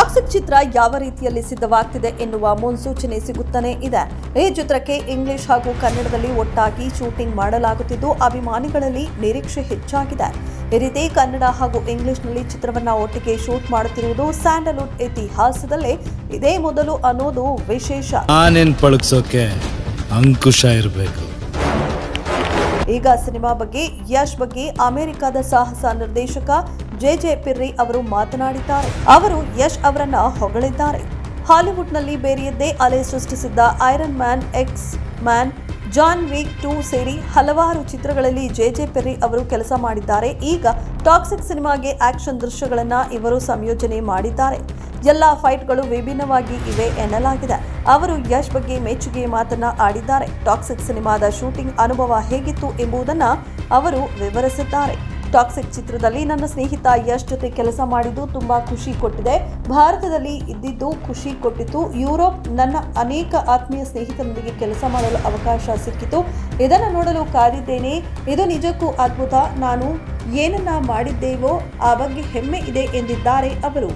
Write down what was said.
Toxic ಚಿತ್ರ ಯಾವ ರೀತಿಯಲ್ಲಿ ಸಿದ್ಧವಾಗ್ತಿದೆ ಎನ್ನುವ ಮುನ್ಸೂಚನೆ ಸಿಗುತ್ತಾನೆ ಇದೆ. ಈ ಚಿತ್ರಕ್ಕೆ ಇಂಗ್ಲಿಷ್ ಹಾಗೂ ಕನ್ನಡದಲ್ಲಿ ಒಟ್ಟಾಗಿ ಶೂಟಿಂಗ್ ಮಾಡಲಾಗುತ್ತಿದ್ದು ಅಭಿಮಾನಿಗಳಲ್ಲಿ ನಿರೀಕ್ಷೆ ಹೆಚ್ಚಾಗಿದೆ. ಈ ರೀತಿ ಕನ್ನಡ ಹಾಗೂ ಇಂಗ್ಲಿಷ್ನಲ್ಲಿ ಚಿತ್ರವನ್ನ ಒಟ್ಟಿಗೆ ಶೂಟ್ ಮಾಡುತ್ತಿರುವುದು ಸ್ಯಾಂಡಲ್ವುಡ್ ಇತಿಹಾಸದಲ್ಲೇ ಇದೇ ಮೊದಲು ಅನ್ನೋದು ವಿಶೇಷ. ಅಂಕುಶ ಇರಬೇಕು. ಈಗ ಸಿನಿಮಾ ಬಗ್ಗೆ ಯಶ್ ಬಗ್ಗೆ ಅಮೆರಿಕದ ಸಾಹಸ ನಿರ್ದೇಶಕ ಜೆ ಪಿರ್ರಿ ಅವರು ಮಾತನಾಡಿದ್ದಾರೆ. ಅವರು ಯಶ್ ಅವರನ್ನ ಹೊಗಳಿದ್ದಾರೆ. ಹಾಲಿವುಡ್ನಲ್ಲಿ ಬೇರೆಯದ್ದೇ ಅಲೆ ಸೃಷ್ಟಿಸಿದ್ದ Iron Man, X Man, John Wick 2 ಸೇರಿ ಹಲವಾರು ಚಿತ್ರಗಳಲ್ಲಿ ಜೆ ಪಿರ್ರಿ ಅವರು ಕೆಲಸ ಮಾಡಿದ್ದಾರೆ. ಈಗ ಟಾಕ್ಸಿಕ್ ಸಿನಿಮಾಗೆ ಆಕ್ಷನ್ ದೃಶ್ಯಗಳನ್ನ ಇವರು ಸಂಯೋಜನೆ ಮಾಡಿದ್ದಾರೆ. ಎಲ್ಲ ಫೈಟ್ಗಳು ವಿಭಿನ್ನವಾಗಿ ಇವೆ ಎನ್ನಲಾಗಿದೆ. ಅವರು ಯಶ್ ಬಗ್ಗೆ ಮೆಚ್ಚುಗೆ ಮಾತನ್ನ ಆಡಿದ್ದಾರೆ. ಟಾಕ್ಸಿಕ್ ಸಿನಿಮಾದ ಶೂಟಿಂಗ್ ಅನುಭವ ಹೇಗಿತ್ತು ಎಂಬುದನ್ನ ಅವರು ವಿವರಿಸಿದ್ದಾರೆ. ಟಾಕ್ಸಿಕ್ ಚಿತ್ರದಲ್ಲಿ ನನ್ನ ಸ್ನೇಹಿತ ಯಶ್ ಜೊತೆ ಕೆಲಸ ಮಾಡಿದ್ದು ತುಂಬಾ ಖುಷಿ ಕೊಟ್ಟಿದೆ. ಭಾರತದಲ್ಲಿ ಇದ್ದಿದ್ದು ಖುಷಿ ಕೊಟ್ಟಿತು. ಯುರೋಪ್ ನನ್ನ ಅನೇಕ ಆತ್ಮೀಯ ಸ್ನೇಹಿತರೊಂದಿಗೆ ಕೆಲಸ ಮಾಡಲು ಅವಕಾಶ ಸಿಕ್ಕಿತು. ಇದನ್ನು ನೋಡಲು ಕಾದಿದ್ದೇನೆ. ಇದು ನಿಜಕ್ಕೂ ಅದ್ಭುತ. ನಾನು ಏನನ್ನ ಮಾಡಿದ್ದೇವೋ ಆ ಬಗ್ಗೆ ಹೆಮ್ಮೆ ಇದೆ ಎಂದಿದ್ದಾರೆ ಅವರು.